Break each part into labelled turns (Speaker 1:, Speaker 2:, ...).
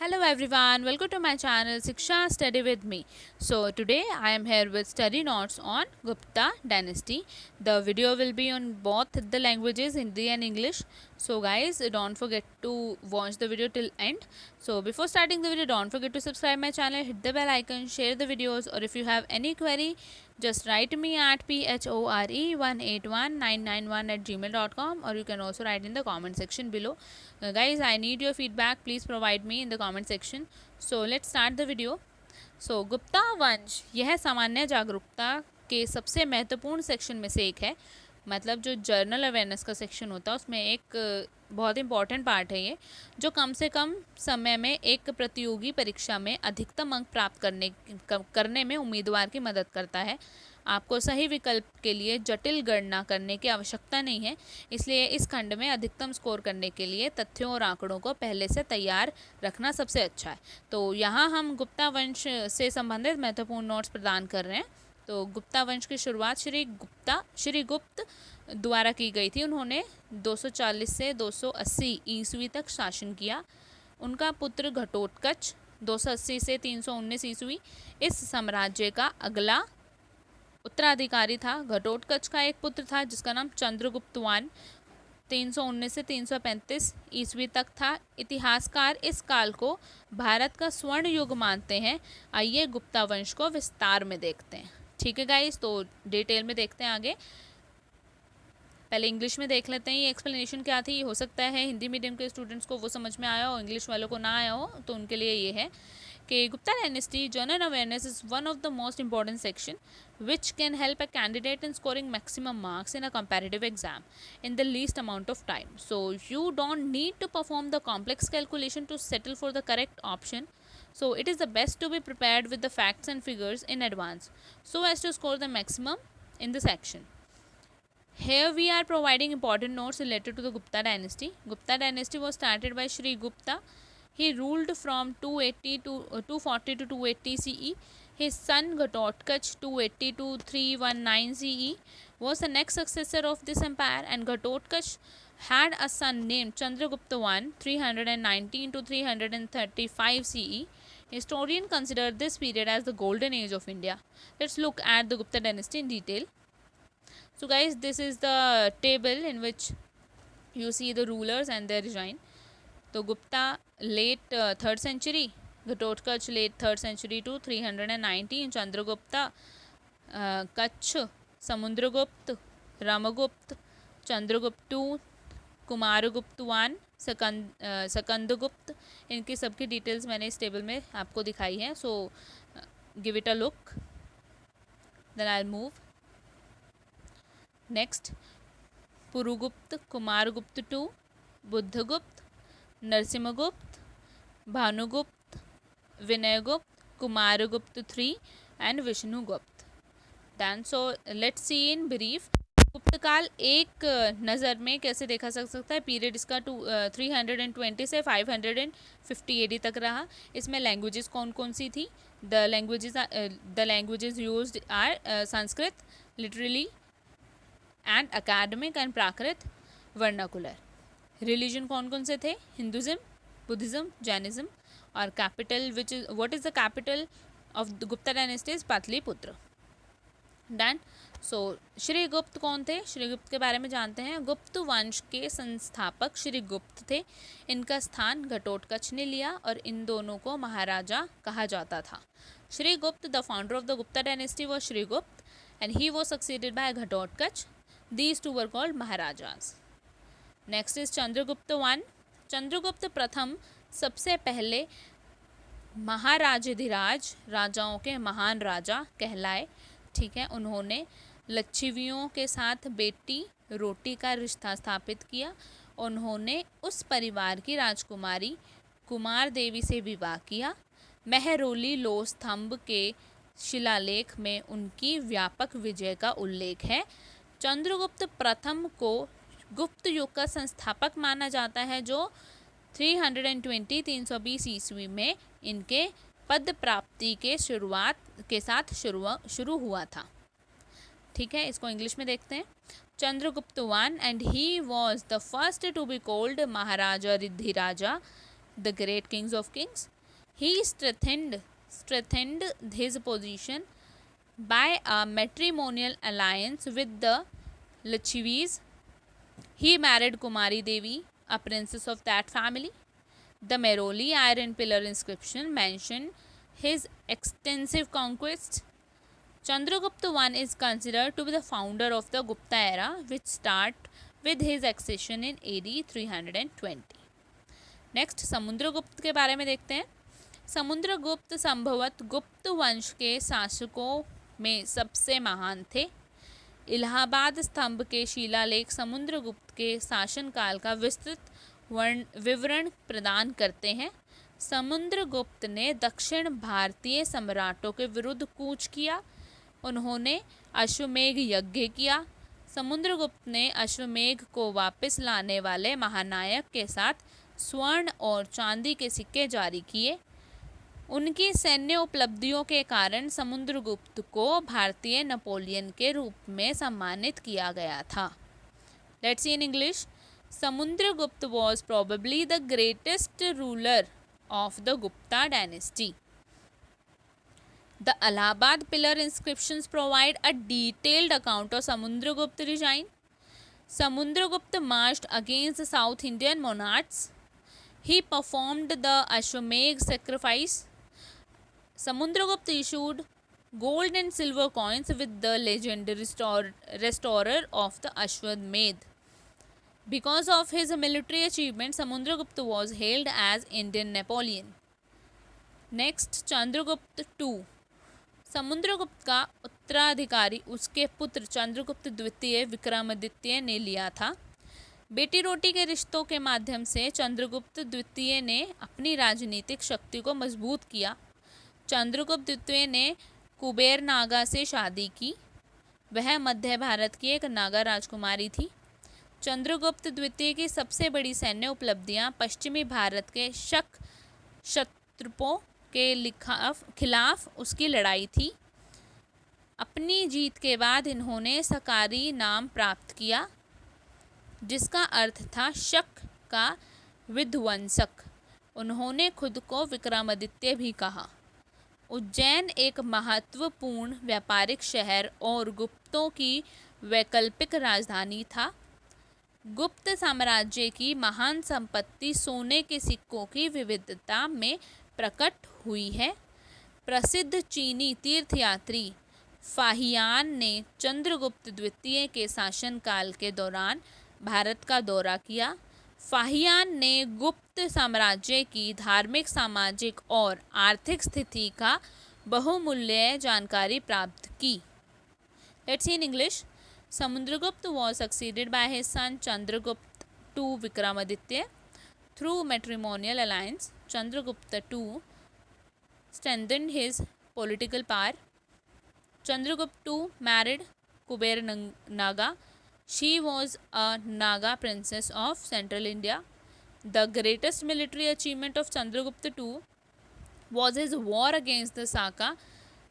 Speaker 1: Hello everyone, welcome to my channel Siksha Study with me. So today I am here with study notes on Gupta dynasty. The video will be on both the languages Hindi and English. So guys, don't forget to watch the video till end. So before starting the video, don't forget to subscribe my channel, hit the bell icon, share the videos, or if you have any query, just write me at phore181991@gmail.com, or you can also write in the comment section below. Guys, I need your feedback. Please provide me in the comment section. So let's start the video. So Gupta वंश यह सामान्य जागरूकता के सबसे महत्वपूर्ण section में से एक है. मतलब जो जर्नल अवेयरनेस का सेक्शन होता है उसमें एक बहुत इंपॉर्टेंट पार्ट है ये, जो कम से कम समय में एक प्रतियोगी परीक्षा में अधिकतम अंक प्राप्त करने में उम्मीदवार की मदद करता है. आपको सही विकल्प के लिए जटिल गणना करने की आवश्यकता नहीं है, इसलिए इस खंड में अधिकतम स्कोर करने के लिए तथ्यों और आंकड़ों को पहले से तैयार रखना सबसे अच्छा है. तो यहाँ हम गुप्ता वंश से संबंधित महत्वपूर्ण नोट्स प्रदान कर रहे हैं. तो गुप्ता वंश की शुरुआत श्री गुप्त द्वारा की गई थी. उन्होंने 240 से 280 ईस्वी तक शासन किया. उनका पुत्र घटोत्कच 280 से 319 ईस्वी इस साम्राज्य का अगला उत्तराधिकारी था. घटोत्कच का एक पुत्र था जिसका नाम चंद्रगुप्तवान 319 से 335 ईस्वी तक था. इतिहासकार इस काल को भारत का स्वर्ण युग मानते हैं. आइए गुप्ता वंश को विस्तार में देखते हैं. ठीक है गाइस, तो डिटेल में देखते हैं आगे. पहले इंग्लिश में देख लेते हैं ये एक्सप्लेनेशन क्या थी. हो सकता है हिंदी मीडियम के स्टूडेंट्स को वो समझ में आया हो, इंग्लिश वालों को ना आया हो, तो उनके लिए ये है कि Gupta dynasty general awareness is one of the most important section which can help a candidate in scoring maximum marks in a competitive exam in the least amount of time. So you don't need to perform the complex calculation to settle for the correct option. So it is the best to be prepared with the facts and figures in advance so as to score the maximum in the section. Here we are providing important notes related to the Gupta dynasty. Gupta dynasty was started by Shri Gupta. He ruled from 240 to 280 CE. His son Ghatotkaч 280 to 319 CE was the next successor of this empire, and Ghatotkaч had a son named Chandragupta I 319 to 335 CE. Historians consider this period as the golden age of India. Let's look at the Gupta dynasty in detail. So guys, this is the table in which you see the rulers and their reign. तो Gupta late third century, Ghatotkacha late third century to 319, Chandragupta Kacha, Samudragupta, Ramagupta, Chandragupta two, Kumaragupta one, Skandagupta. इनकी सबकी details मैंने इस table में आपको दिखाई है. So give it a look, then I move next. Purugupta, Kumaragupta two, Buddhagupta, Narasimhagupta, Bhanugupta, Vinayagupta, Kumaragupta 3 and Vishnugupta. Then so let's see in brief. Gupta काल एक नज़र में कैसे देखा जा सकता है. पीरियड इसका 320 से 550 AD तक रहा. इसमें लैंग्वेजेस कौन कौन सी थी. The languages used are Sanskrit literally and academic and Prakrit vernacular. Religion कौन कौन से थे. Hinduism, Buddhism, Jainism. और capital which is what is the capital of the Gupta dynasty is Pataliputra. Done. So Shri Gupta कौन थे. श्री गुप्त के बारे में जानते हैं. गुप्त वंश के संस्थापक श्री गुप्त थे. इनका स्थान घटोत्कच ने लिया और इन दोनों को महाराजा कहा जाता था. Shri Gupta the founder of the Gupta dynasty was Shri Gupta and he was succeeded by Ghatotkacha. These two were called Maharajas. Next is Chandragupta one. Chandragupta प्रथम सबसे पहले महाराजाधिराज, राजाओं के महान राजा कहलाए. ठीक है. उन्होंने लच्छिवियों के साथ बेटी रोटी का रिश्ता स्थापित किया. उन्होंने उस परिवार की राजकुमारी कुमार देवी से विवाह किया. मेहरौली लोह स्तंभ के शिलालेख में उनकी व्यापक विजय का उल्लेख है. चंद्रगुप्त प्रथम को गुप्त युग का संस्थापक माना जाता है, जो 320 ईस्वी में इनके पद प्राप्ति के शुरुआत के साथ शुरू हुआ था. ठीक है. इसको इंग्लिश में देखते हैं. Chandragupta one and he was the first to be called Maharaja Rajadhiraja. the great kings of kings. He strengthened his position by a matrimonial alliance with the Lichavis. He married Kumari Devi, a princess of that family. The Meroli iron pillar inscription mentioned his extensive conquests. Chandragupta I is considered to be the founder of the Gupta era, which started with his accession in AD 320. Next Samudragupta के बारे में देखते हैं. समुद्रगुप्त संभवत गुप्त वंश के शासकों में सबसे महान थे. इलाहाबाद स्तंभ के शिलालेख समुद्रगुप्त के शासनकाल का विस्तृत विवरण प्रदान करते हैं. समुद्रगुप्त ने दक्षिण भारतीय सम्राटों के विरुद्ध कूच किया. उन्होंने अश्वमेघ यज्ञ किया. समुद्रगुप्त ने अश्वमेघ को वापस लाने वाले महानायक के साथ स्वर्ण और चांदी के सिक्के जारी किए. उनकी सैन्य उपलब्धियों के कारण समुद्रगुप्त को भारतीय नेपोलियन के रूप में सम्मानित किया गया था. Let's see in English. Samudragupta was probably the greatest ruler of the Gupta dynasty. The Allahabad pillar inscriptions provide a detailed account of Samundragupta regime. Samundragupta marched against the South Indian monarchs. He performed the Ashwamedh sacrifice. Samundragupta issued gold and silver coins with the legendary restorer of the Ashwamedh. Because of his military achievements, Samundragupta was hailed as Indian Napoleon. Next, Chandragupta II. Samudragupta का उत्तराधिकारी उसके पुत्र चंद्रगुप्त द्वितीय विक्रमादित्य ने लिया था. बेटी रोटी के रिश्तों के माध्यम से चंद्रगुप्त द्वितीय ने अपनी राजनीतिक शक्ति को मजबूत किया. चंद्रगुप्त द्वितीय ने कुबेर नागा से शादी की. वह मध्य भारत की एक नागा राजकुमारी थी. चंद्रगुप्त द्वितीय की सबसे बड़ी सैन्य उपलब्धियां पश्चिमी भारत के शक क्षत्रपों के खिलाफ उसकी लड़ाई थी. अपनी जीत के बाद इन्होंने सकारी नाम प्राप्त किया, जिसका अर्थ था शक का विध्वंसक. उन्होंने खुद को विक्रमादित्य भी कहा. उज्जैन एक महत्वपूर्ण व्यापारिक शहर और गुप्तों की वैकल्पिक राजधानी था. गुप्त साम्राज्य की महान संपत्ति सोने के सिक्कों की विविधता में प्रकट हुई है. प्रसिद्ध चीनी तीर्थयात्री फाहियान ने चंद्रगुप्त द्वितीय के शासनकाल के दौरान भारत का दौरा किया. फाहियान ने गुप्त साम्राज्य की धार्मिक, सामाजिक और आर्थिक स्थिति का बहुमूल्य जानकारी प्राप्त की. Let's see in English. Samudragupta was succeeded by his son Chandragupta II Vikramaditya. Through matrimonial alliance, Chandragupta II strengthened his political power. Chandragupta II married Kuber Naga. She was a Naga princess of central India. The greatest military achievement of Chandragupta II was his war against the Saka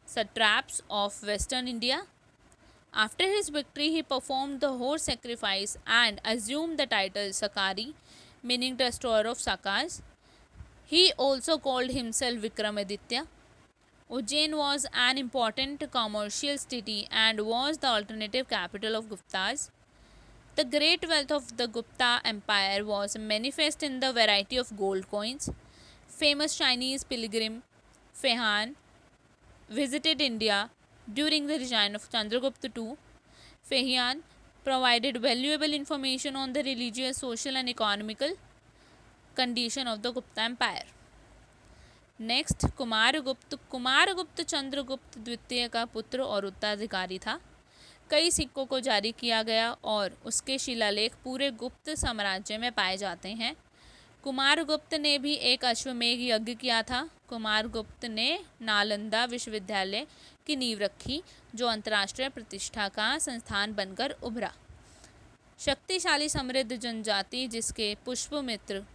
Speaker 1: satraps of western India. After his victory, he performed the horse sacrifice and assumed the title Sakari, meaning destroyer of Sakas. He also called himself Vikramaditya. Ujjain was an important commercial city and was the alternative capital of Guptas. The great wealth of the Gupta Empire was manifest in the variety of gold coins. Famous Chinese pilgrim Fahian visited India during the reign of Chandragupta II. Fahian provided valuable information on the religious, social and economical condition of the Gupta Empire. Next Kumaragupta. Kumaragupta Chandragupta द्वितीय का पुत्र और उत्तराधिकारी था. कई सिक्कों को जारी किया गया और उसके शिलालेख पूरे गुप्त साम्राज्य में पाए जाते हैं. कुमारगुप्त ने भी एक अश्वमेघ यज्ञ किया था. कुमारगुप्त ने नालंदा विश्वविद्यालय की नींव रखी, जो अंतर्राष्ट्रीय प्रतिष्ठा का संस्थान बनकर उभरा. शक्तिशाली समृद्ध जनजाति, जिसके पुष्पमित्र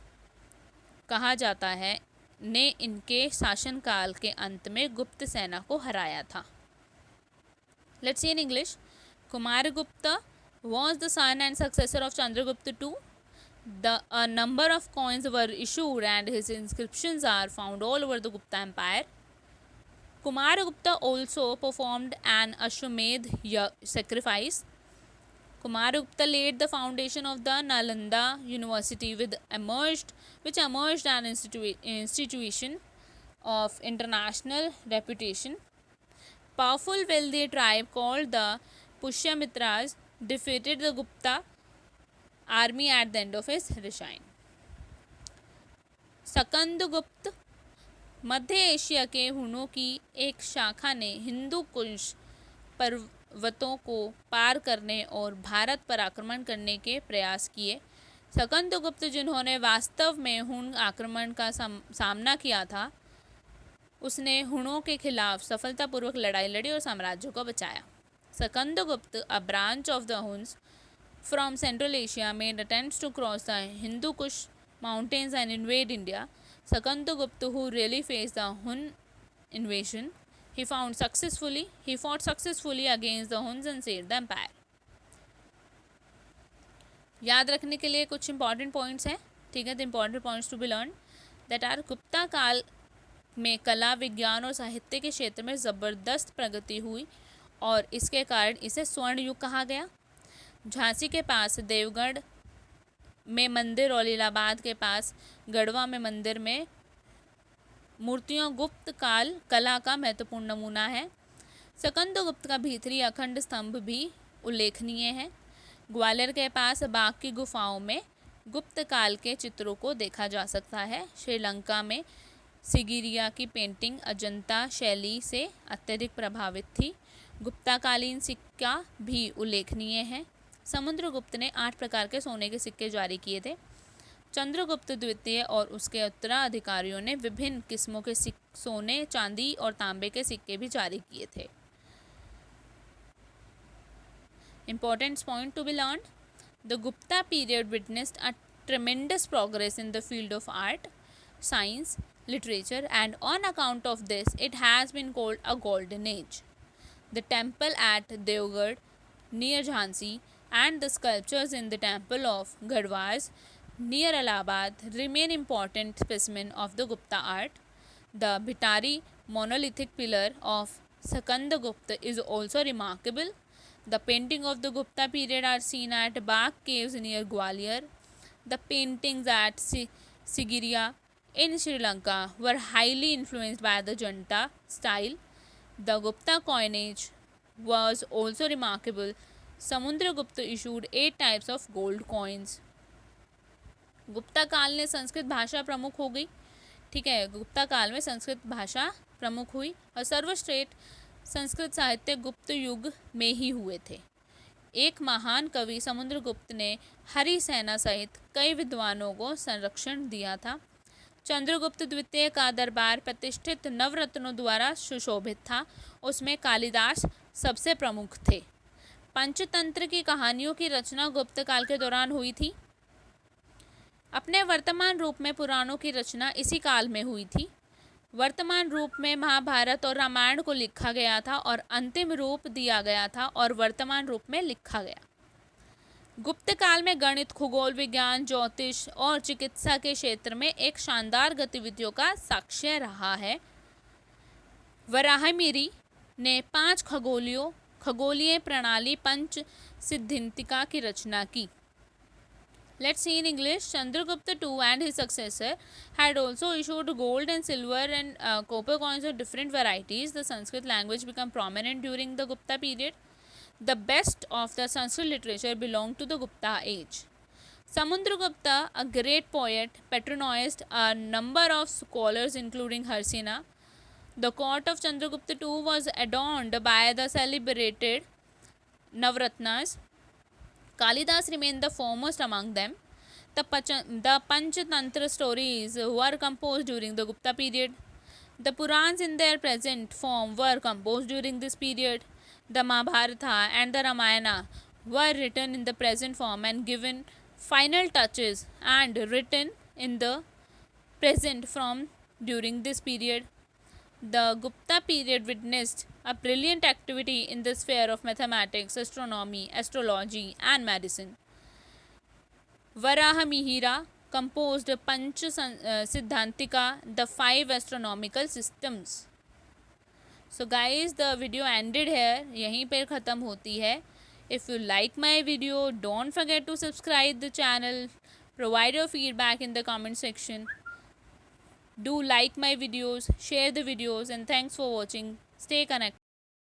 Speaker 1: कहा जाता है, ने इनके शासनकाल के अंत में गुप्त सेना को हराया था. Let's see in English. Kumaragupta was the son and successor of Chandragupta II. A number of coins were issued and his inscriptions are found all over the Gupta Empire. Kumaragupta also performed an Ashwamedh sacrifice. Kumaragupta laid the foundation of the Nalanda University, which emerged an institution of international reputation. Powerful wealthy tribe called the Pushyamitras defeated the Gupta army at the end of his reign. Skandagupta मध्य Asia के हुनों की एक शाखा ने हिंदू कुश पर्वतों को पार करने और भारत पर आक्रमण करने के प्रयास किए। सकंदगुप्त, जिन्होंने वास्तव में हुन आक्रमण का सामना किया था, उसने हुनों के खिलाफ सफलतापूर्वक लड़ाई लड़ी और साम्राज्य को बचाया। Skandagupta, a branch of the Huns from Central Asia, made attempts to cross the Hindu Kush mountains and invade India. Sakandagupta, who really faced the Hun invasion, he fought successfully against the Huns and saved the empire. याद रखने के लिए कुछ important points हैं, ठीक है। The important points to be learn that are: Gupta काल में कला, विज्ञान और साहित्य के क्षेत्र में ज़बरदस्त प्रगति हुई और इसके कारण इसे स्वर्ण युग कहा गया। झांसी के पास देवगढ़ में मंदिर और इलाहाबाद के पास गढ़वा में मंदिर में मूर्तियों गुप्त काल कला का महत्वपूर्ण नमूना है। सकंदगुप्त का भीतरी अखंड स्तंभ भी उल्लेखनीय है। ग्वालियर के पास बाघ की गुफाओं में गुप्त काल के चित्रों को देखा जा सकता है। श्रीलंका में सिगिरिया की पेंटिंग अजंता शैली से अत्यधिक प्रभावित थी। गुप्ताकालीन सिक्का भी उल्लेखनीय है। समुद्रगुप्त ने 8 प्रकार के सोने के सिक्के जारी किए थे। चंद्रगुप्त द्वितीय और उसके उत्तराधिकारियों ने विभिन्न किस्मों के सोने, चांदी और तांबे के सिक्के भी जारी किए थे। Important point to be learned: the Gupta period witnessed a tremendous progress in the field of art, science, literature, and on account of this, it has been called a golden age. The temple at Devgarh near Jhansi and the sculptures in the temple of Garhwal near Allahabad remain important specimens of the Gupta art. The Bhittari monolithic pillar of Sakandagupta is also remarkable. The paintings of the Gupta period are seen at Bagh caves near Gwalior. The paintings at Sigiriya in Sri Lanka were highly influenced by the Janta style. The Gupta coinage was also remarkable. Samundragupta issued 8 types of gold coins. Gupta काल ने संस्कृत भाषा प्रमुख हो गई, ठीक है। गुप्ता काल में संस्कृत भाषा प्रमुख हुई और सर्वश्रेष्ठ संस्कृत साहित्य गुप्त युग में ही हुए थे। एक महान कवि समुद्रगुप्त ने हरि सेना सहित कई विद्वानों को संरक्षण दिया था। चंद्रगुप्त द्वितीय का दरबार प्रतिष्ठित नवरत्नों द्वारा सुशोभित था। उसमें कालिदास सबसे प्रमुख थे। पंचतंत्र की कहानियों की रचना गुप्त काल के दौरान हुई थी। अपने वर्तमान रूप में पुराणों की रचना इसी काल में हुई थी। वर्तमान रूप में महाभारत और रामायण को लिखा गया था और अंतिम रूप दिया गया था और वर्तमान रूप में लिखा गया। गुप्त काल में गणित, खगोल विज्ञान, ज्योतिष और चिकित्सा के क्षेत्र में एक शानदार गतिविधियों का साक्ष्य रहा है। वराहमिहिर ने 5 खगोलीय प्रणाली पंच सिद्धांतिका की रचना की। Let's see in English. Chandragupta II and his successor had also issued gold and silver and copper coins of different varieties. The Sanskrit language became prominent during the Gupta period. The best of the Sanskrit literature belonged to the Gupta age. Samundragupta, a great poet, patronized a number of scholars including Harsina. The court of Chandragupta II was adorned by the celebrated Navratnas. Kalidas remained the foremost among them. The Panchatantra stories were composed during the Gupta period. The Purans in their present form were composed during this period. The Mahabharata and the Ramayana were written in the present form and given final touches and written in the present form during this period. The Gupta period witnessed a brilliant activity in the sphere of mathematics, astronomy, astrology, and medicine. Varahamihira composed Panch Siddhantika, the 5 astronomical systems. So guys, the video ended here. यहीं पर ख़त्म होती है. If you like my video, don't forget to subscribe the channel. Provide your feedback in the comment section. Do like my videos, share the videos, and thanks for watching. Stay connected.